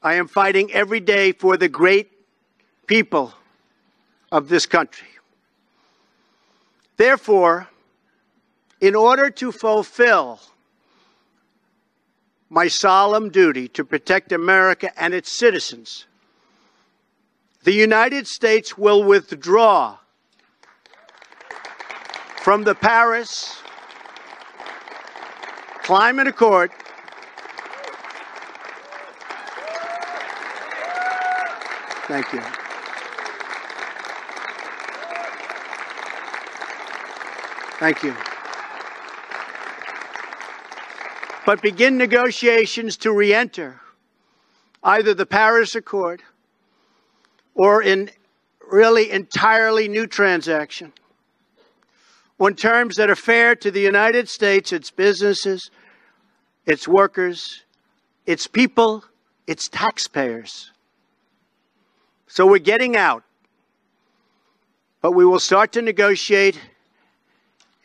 I am fighting every day for the great people of this country. Therefore, in order to fulfill my solemn duty to protect America and its citizens, the United States will withdraw from the Paris Climate Accord Thank you. Thank you. But begin negotiations to re-enter either the Paris Accord or in really entirely new transaction on terms that are fair to the United States, its businesses, its workers, its people, its taxpayers. So we're getting out, but we will start to negotiate,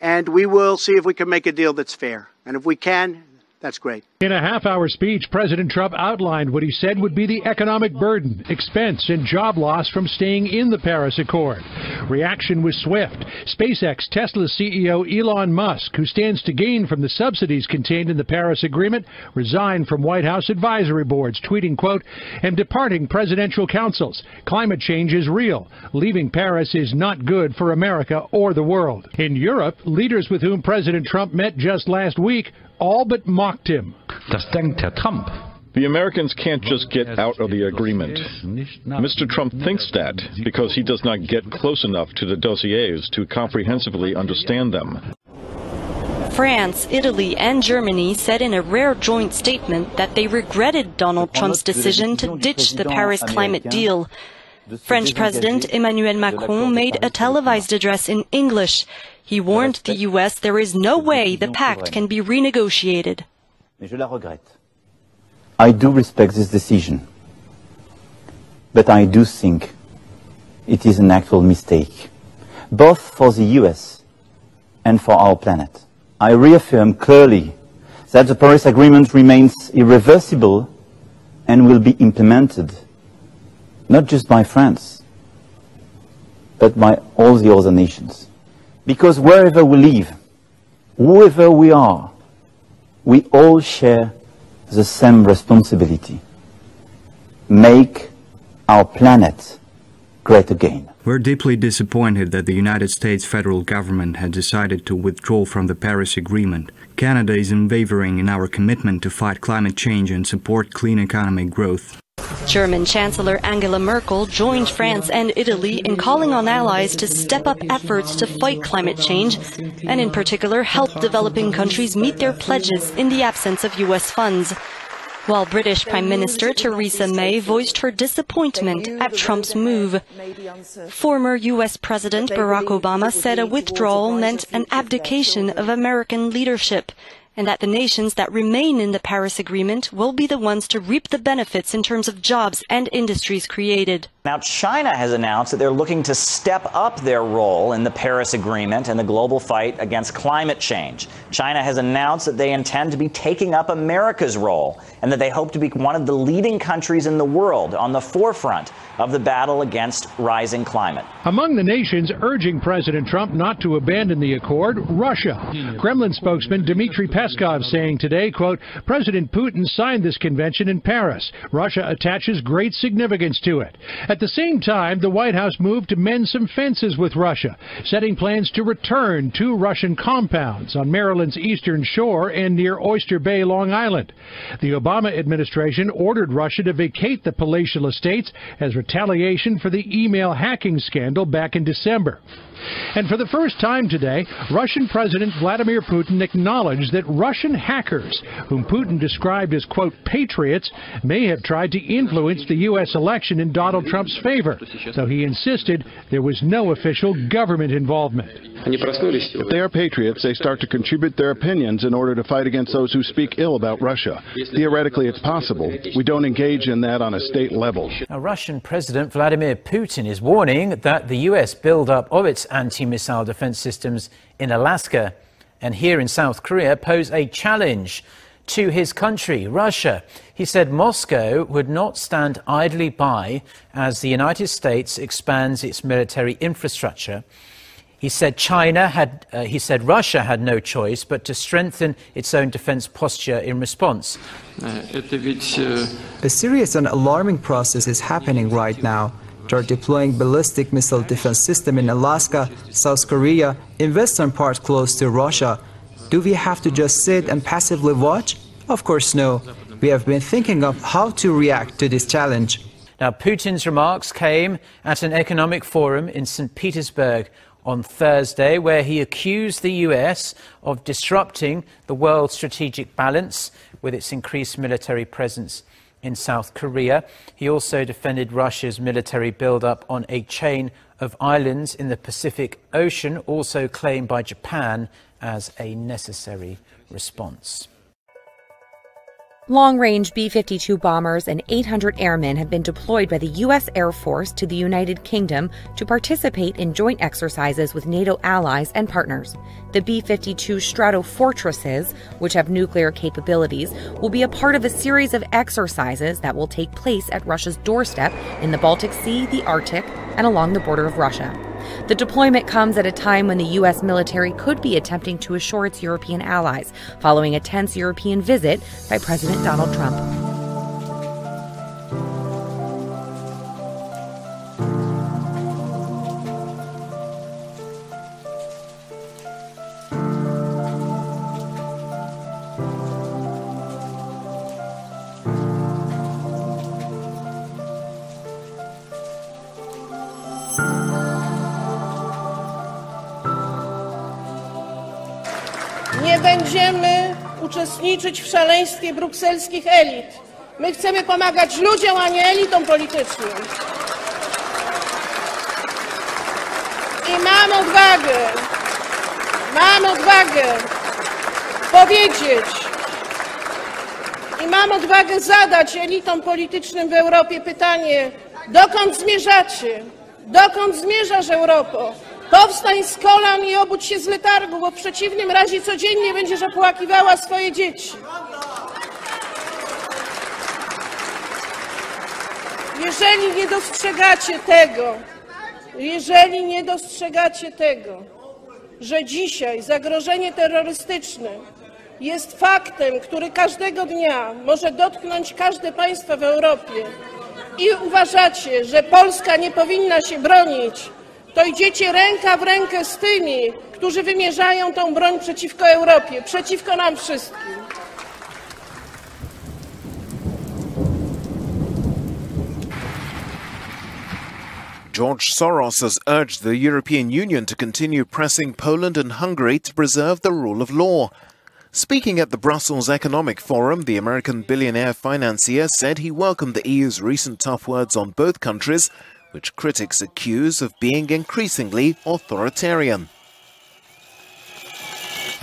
and we will see if we can make a deal that's fair. And if we can, that's great. In a half-hour speech, President Trump outlined what he said would be the economic burden, expense, and job loss from staying in the Paris Accord. Reaction was swift. SpaceX Tesla CEO Elon Musk, who stands to gain from the subsidies contained in the Paris Agreement, resigned from White House advisory boards, tweeting, quote, "am departing presidential councils. Climate change is real. Leaving Paris is not good for America or the world." In Europe, leaders with whom President Trump met just last week all but mocked him. Das denkt Herr Trump. The Americans can't just get out of the agreement. Mr. Trump thinks that because he does not get close enough to the dossiers to comprehensively understand them. France, Italy, and Germany said in a rare joint statement that they regretted Donald Trump's decision to ditch the Paris climate deal. French President Emmanuel Macron made a televised address in English. He warned the U.S. there is no way the pact can be renegotiated. I do respect this decision, but I do think it is an actual mistake, both for the U.S. and for our planet. I reaffirm clearly that the Paris Agreement remains irreversible and will be implemented not just by France, but by all the other nations. Because wherever we live, whoever we are, we all share the same responsibility. Make our planet great again. We're deeply disappointed that the United States federal government had decided to withdraw from the Paris Agreement. Canada is unwavering in our commitment to fight climate change and support clean economic growth. German Chancellor Angela Merkel joined France and Italy in calling on allies to step up efforts to fight climate change and in particular help developing countries meet their pledges in the absence of U.S. funds. While British Prime Minister Theresa May voiced her disappointment at Trump's move. Former U.S. President Barack Obama said a withdrawal meant an abdication of American leadership, and that the nations that remain in the Paris Agreement will be the ones to reap the benefits in terms of jobs and industries created. Now, China has announced that they're looking to step up their role in the Paris Agreement and the global fight against climate change. China has announced that they intend to be taking up America's role and that they hope to be one of the leading countries in the world on the forefront of the battle against rising climate. Among the nations urging President Trump not to abandon the accord, Russia. Kremlin spokesman Dmitry Peskov saying today, quote, "President Putin signed this convention in Paris. Russia attaches great significance to it." At the same time, the White House moved to mend some fences with Russia, setting plans to return 2 Russian compounds on Maryland's eastern shore and near Oyster Bay, Long Island. The Obama administration ordered Russia to vacate the palatial estates as retaliation for the email hacking scandal back in December. And for the first time today, Russian President Vladimir Putin acknowledged that Russian hackers, whom Putin described as, quote, patriots, may have tried to influence the U.S. election in Donald Trump's favor, though he insisted there was no official government involvement. If they are patriots, they start to contribute their opinions in order to fight against those who speak ill about Russia. Theoretically, it's possible. We don't engage in that on a state level. Now, Russian President Vladimir Putin is warning that the U.S. build-up of its anti-missile defense systems in Alaska and here in South Korea pose a challenge to his country, Russia. He said Moscow would not stand idly by as the United States expands its military infrastructure. He said Russia had no choice but to strengthen its own defense posture in response. A serious and alarming process is happening right now. They're deploying ballistic missile defense system in Alaska, South Korea, in western part close to Russia. Do we have to just sit and passively watch? Of course no. We have been thinking of how to react to this challenge. Now, Putin's remarks came at an economic forum in St. Petersburg on Thursday, where he accused the US of disrupting the world's strategic balance with its increased military presence in South Korea. He also defended Russia's military build-up on a chain of islands in the Pacific Ocean, also claimed by Japan as a necessary response. Long-range B-52 bombers and 800 airmen have been deployed by the U.S. Air Force to the United Kingdom to participate in joint exercises with NATO allies and partners. The B-52 Stratofortresses, which have nuclear capabilities, will be a part of a series of exercises that will take place at Russia's doorstep in the Baltic Sea, the Arctic, and along the border of Russia. The deployment comes at a time when the U.S. military could be attempting to assure its European allies, following a tense European visit by President Donald Trump. Nie będziemy uczestniczyć w szaleństwie brukselskich elit. My chcemy pomagać ludziom, a nie elitom politycznym. I mam odwagę powiedzieć i mam odwagę zadać elitom politycznym w Europie pytanie, dokąd zmierzacie? Dokąd zmierzasz, Europo? Powstań z kolan i obudź się z letargu, bo w przeciwnym razie codziennie będziesz opłakiwała swoje dzieci. Jeżeli nie dostrzegacie tego, że dzisiaj zagrożenie terrorystyczne jest faktem, który każdego dnia może dotknąć każde państwo w Europie i uważacie, że Polska nie powinna się bronić, to idziecie ręka w rękę z tymi, którzy wymierzają tą broń przeciwko Europie, przeciwko nam wszystkim. George Soros has urged the European Union to continue pressing Poland and Hungary to preserve the rule of law. Speaking at the Brussels Economic Forum, the American billionaire financier said he welcomed the EU's recent tough words on both countries, which critics accuse of being increasingly authoritarian.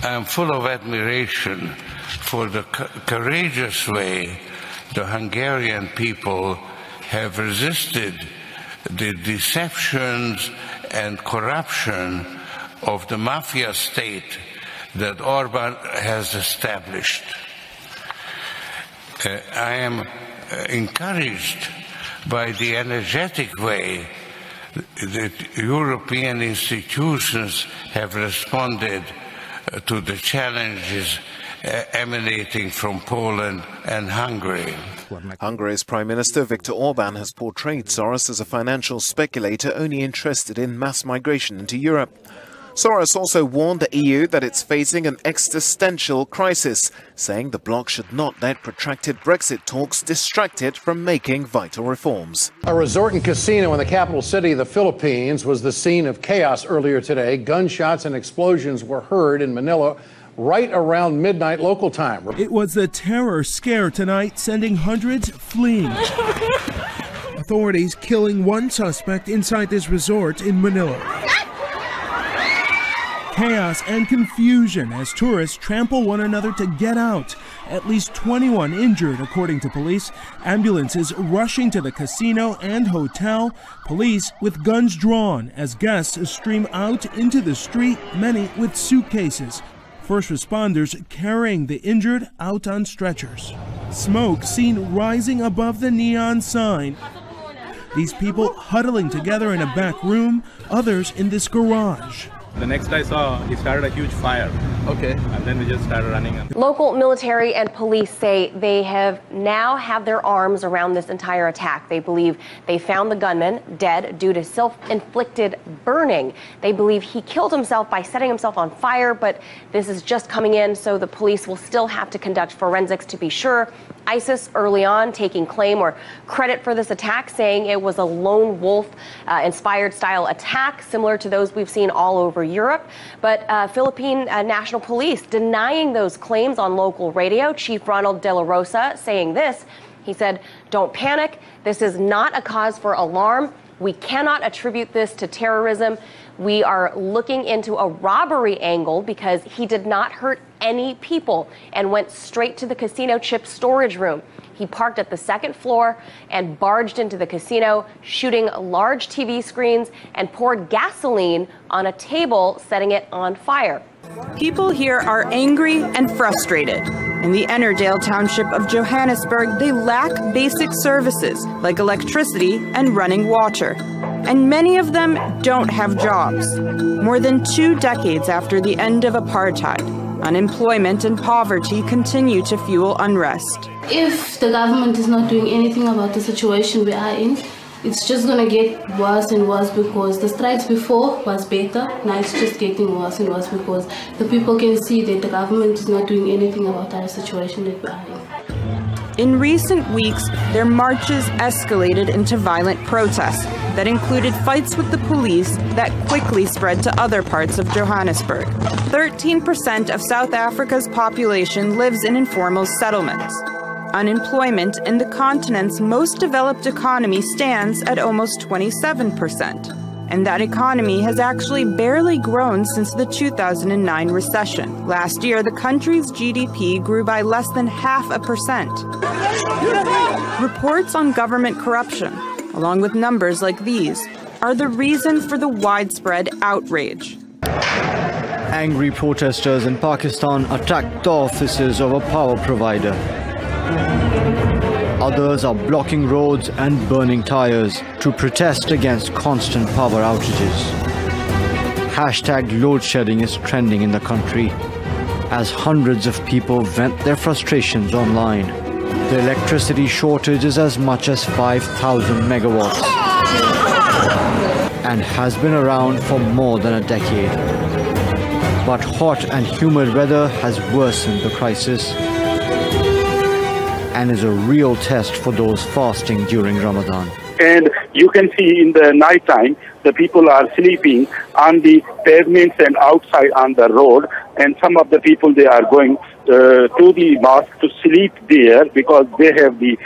I am full of admiration for the courageous way the Hungarian people have resisted the deceptions and corruption of the mafia state that Orban has established. I am encouraged by the energetic way that European institutions have responded to the challenges emanating from Poland and Hungary. Hungary's Prime Minister Viktor Orban has portrayed Soros as a financial speculator only interested in mass migration into Europe. Soros also warned the EU that it's facing an existential crisis, saying the bloc should not let protracted Brexit talks distract it from making vital reforms. A resort and casino in the capital city of the Philippines was the scene of chaos earlier today. Gunshots and explosions were heard in Manila right around midnight local time. It was a terror scare tonight, sending hundreds fleeing. Authorities killing one suspect inside this resort in Manila. Chaos and confusion as tourists trample one another to get out. At least 21 injured, according to police. Ambulances rushing to the casino and hotel. Police with guns drawn as guests stream out into the street, many with suitcases. first responders carrying the injured out on stretchers. Smoke seen rising above the neon sign. These people huddling together in a back room, others in this garage. The next I saw, he started a huge fire. Okay. And then they just started running. Local military and police say they now have their arms around this entire attack. They believe they found the gunman dead due to self-inflicted burning. They believe he killed himself by setting himself on fire, but this is just coming in, so the police will still have to conduct forensics to be sure. ISIS early on taking claim or credit for this attack, saying it was a lone wolf inspired style attack similar to those we've seen all over Europe. But Philippine National Police denying those claims on local radio. Chief Ronald De La Rosa saying this. He said, "Don't panic. This is not a cause for alarm. We cannot attribute this to terrorism. We are looking into a robbery angle because he did not hurt any people and went straight to the casino chip storage room. He parked at the second floor and barged into the casino, shooting large TV screens and poured gasoline on a table, setting it on fire." People here are angry and frustrated. In the Ennerdale township of Johannesburg, they lack basic services like electricity and running water. And many of them don't have jobs. More than 2 decades after the end of apartheid, unemployment and poverty continue to fuel unrest. If the government is not doing anything about the situation we are in, it's just going to get worse and worse, because the strikes before was better. Now it's just getting worse and worse because the people can see that the government is not doing anything about our situation that we are in. In recent weeks, their marches escalated into violent protests that included fights with the police that quickly spread to other parts of Johannesburg. 13% of South Africa's population lives in informal settlements. Unemployment in the continent's most developed economy stands at almost 27%. And that economy has actually barely grown since the 2009 recession. Last year, the country's GDP grew by less than 0.5%. Reports on government corruption, along with numbers like these, are the reason for the widespread outrage. Angry protesters in Pakistan attacked the offices of a power provider. Others are blocking roads and burning tires to protest against constant power outages. Hashtag load shedding is trending in the country as hundreds of people vent their frustrations online. The electricity shortage is as much as 5,000 megawatts and has been around for more than a decade. But hot and humid weather has worsened the crisis and is a real test for those fasting during Ramadan. And you can see in the night time, the people are sleeping on the pavements and outside on the road. And some of the people, they are going to the mosque to sleep there because they have the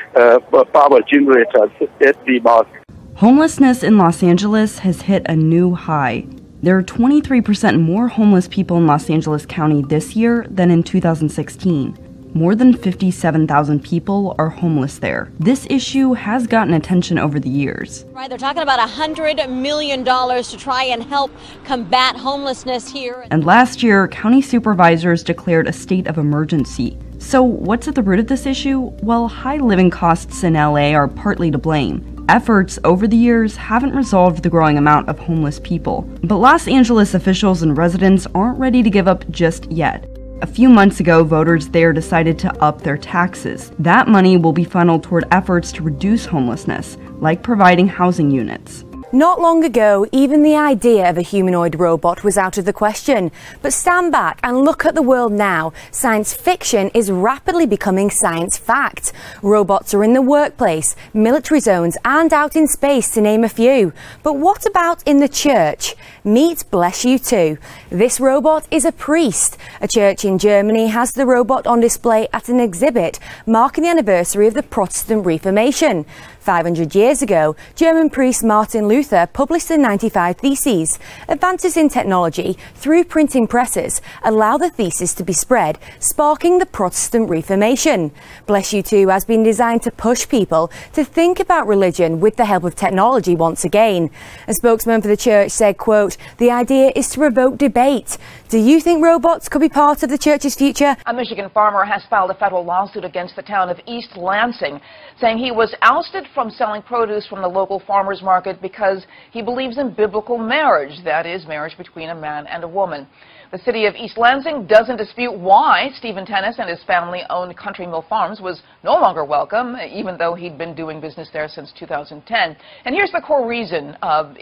power generators at the mosque. Homelessness in Los Angeles has hit a new high. There are 23% more homeless people in Los Angeles County this year than in 2016. More than 57,000 people are homeless there. This issue has gotten attention over the years. Right, they're talking about $100 million to try and help combat homelessness here. And last year, county supervisors declared a state of emergency. So what's at the root of this issue? Well, high living costs in LA are partly to blame. Efforts over the years haven't resolved the growing amount of homeless people. But Los Angeles officials and residents aren't ready to give up just yet. A few months ago, voters there decided to up their taxes. That money will be funneled toward efforts to reduce homelessness, like providing housing units. Not long ago, even the idea of a humanoid robot was out of the question. But stand back and look at the world now. Science fiction is rapidly becoming science fact. Robots are in the workplace, military zones, and out in space, to name a few. But what about in the church? Meet Bless You Too. This robot is a priest. A church in Germany has the robot on display at an exhibit marking the anniversary of the Protestant Reformation. 500 years ago, German priest Martin Luther published the 95 Theses. Advances in technology through printing presses allow the thesis to be spread, sparking the Protestant Reformation. Bless You Too has been designed to push people to think about religion with the help of technology once again. A spokesman for the church said, quote, "The idea is to provoke debate, Do you think robots could be part of the church's future? A Michigan farmer has filed a federal lawsuit against the town of East Lansing, saying he was ousted from selling produce from the local farmers market because he believes in biblical marriage, that is, marriage between a man and a woman. The city of East Lansing doesn't dispute why Stephen Tennis and his family-owned Country Mill Farms was no longer welcome, even though he'd been doing business there since 2010. And here's the core reason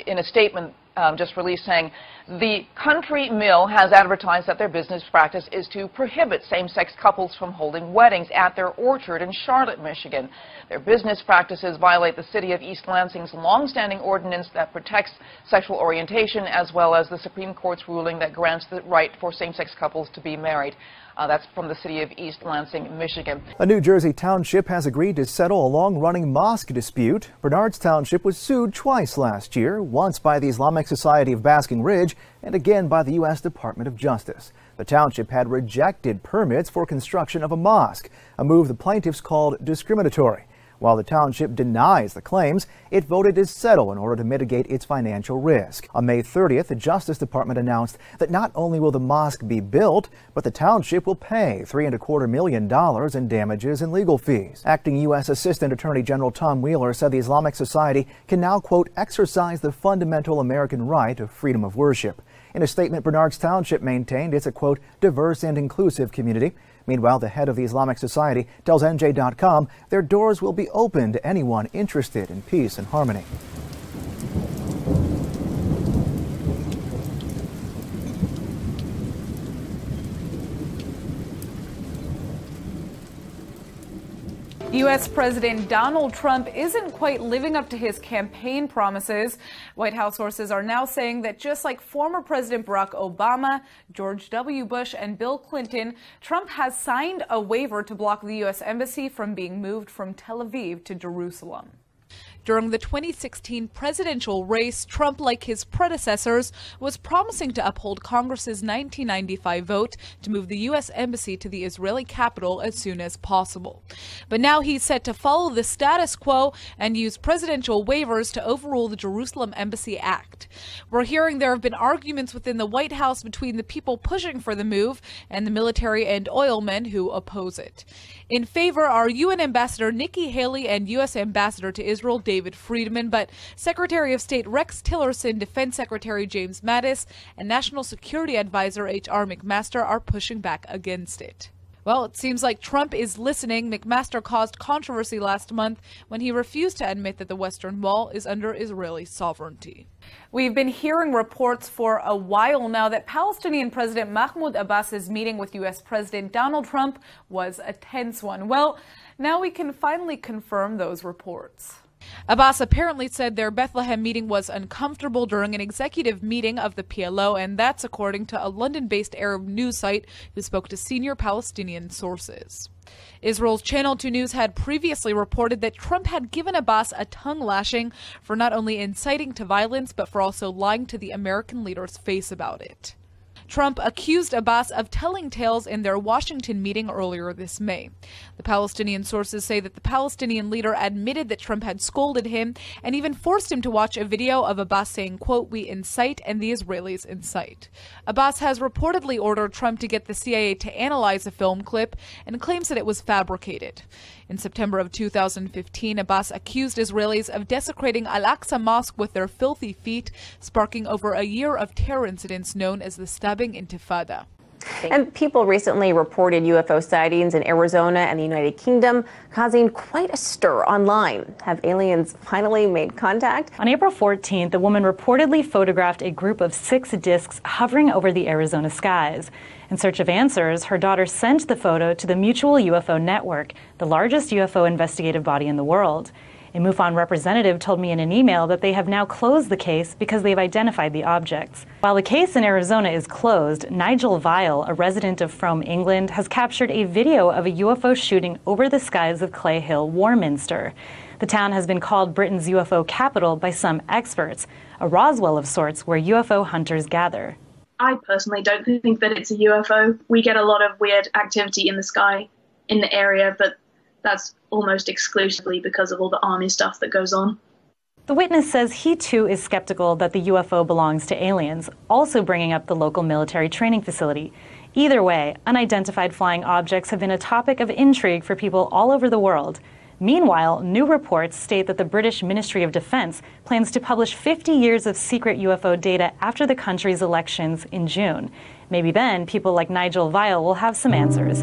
in a statement just released, saying the Country Mill has advertised that their business practice is to prohibit same-sex couples from holding weddings at their orchard in Charlotte, Michigan. Their business practices violate the city of East Lansing's long-standing ordinance that protects sexual orientation, as well as the Supreme Court's ruling that grants the right for same-sex couples to be married. That's from the city of East Lansing, Michigan. A New Jersey township has agreed to settle a long-running mosque dispute. Bernards Township was sued twice last year, once by the Islamic Society of Basking Ridge and again by the U.S. Department of Justice. The township had rejected permits for construction of a mosque, a move the plaintiffs called discriminatory. While the township denies the claims, it voted to settle in order to mitigate its financial risk. On May 30th, the Justice Department announced that not only will the mosque be built, but the township will pay $3.25 million in damages and legal fees. Acting U.S. Assistant Attorney General Tom Wheeler said the Islamic Society can now, quote, exercise the fundamental American right of freedom of worship. In a statement, Bernards Township maintained it's a, quote, diverse and inclusive community. Meanwhile, the head of the Islamic Society tells NJ.com their doors will be open to anyone interested in peace and harmony. U.S. President Donald Trump isn't quite living up to his campaign promises. White House sources are now saying that just like former President Barack Obama, George W. Bush, and Bill Clinton, Trump has signed a waiver to block the U.S. Embassy from being moved from Tel Aviv to Jerusalem. During the 2016 presidential race, Trump, like his predecessors, was promising to uphold Congress's 1995 vote to move the U.S. Embassy to the Israeli capital as soon as possible. But now he's set to follow the status quo and use presidential waivers to overrule the Jerusalem Embassy Act. We're hearing there have been arguments within the White House between the people pushing for the move and the military and oil men who oppose it. In favor are UN Ambassador Nikki Haley and U.S. Ambassador to Israel David Friedman, but Secretary of State Rex Tillerson, Defense Secretary James Mattis, and National Security Advisor H.R. McMaster are pushing back against it. Well, it seems like Trump is listening. McMaster caused controversy last month when he refused to admit that the Western Wall is under Israeli sovereignty. We've been hearing reports for a while now that Palestinian President Mahmoud Abbas's meeting with U.S. President Donald Trump was a tense one. Well, now we can finally confirm those reports. Abbas apparently said their Bethlehem meeting was uncomfortable during an executive meeting of the PLO, and that's according to a London-based Arab news site who spoke to senior Palestinian sources. Israel's Channel 2 News had previously reported that Trump had given Abbas a tongue lashing for not only inciting to violence, but for also lying to the American leader's face about it. Trump accused Abbas of telling tales in their Washington meeting earlier this May. The Palestinian sources say that the Palestinian leader admitted that Trump had scolded him and even forced him to watch a video of Abbas saying, quote, "We incite and the Israelis incite." Abbas has reportedly ordered Trump to get the CIA to analyze a film clip and claims that it was fabricated. In September of 2015, Abbas accused Israelis of desecrating Al-Aqsa Mosque with their filthy feet, sparking over a year of terror incidents known as the Stabbing Intifada. And people recently reported UFO sightings in Arizona and the United Kingdom, causing quite a stir online. Have aliens finally made contact? On April 14th, a woman reportedly photographed a group of 6 discs hovering over the Arizona skies. In search of answers, her daughter sent the photo to the Mutual UFO Network, the largest UFO investigative body in the world. A MUFON representative told me in an email that they have now closed the case because they've identified the objects. While the case in Arizona is closed, Nigel Vile, a resident of Frome, England, has captured a video of a UFO shooting over the skies of Clay Hill, Warminster. The town has been called Britain's UFO capital by some experts, a Roswell of sorts where UFO hunters gather. I personally don't think that it's a UFO. We get a lot of weird activity in the sky in the area, but that's almost exclusively because of all the army stuff that goes on. The witness says he too is skeptical that the UFO belongs to aliens, also bringing up the local military training facility. Either way, unidentified flying objects have been a topic of intrigue for people all over the world. Meanwhile, new reports state that the British Ministry of Defense plans to publish 50 years of secret UFO data after the country's elections in June. Maybe then people like Nigel Vial will have some answers.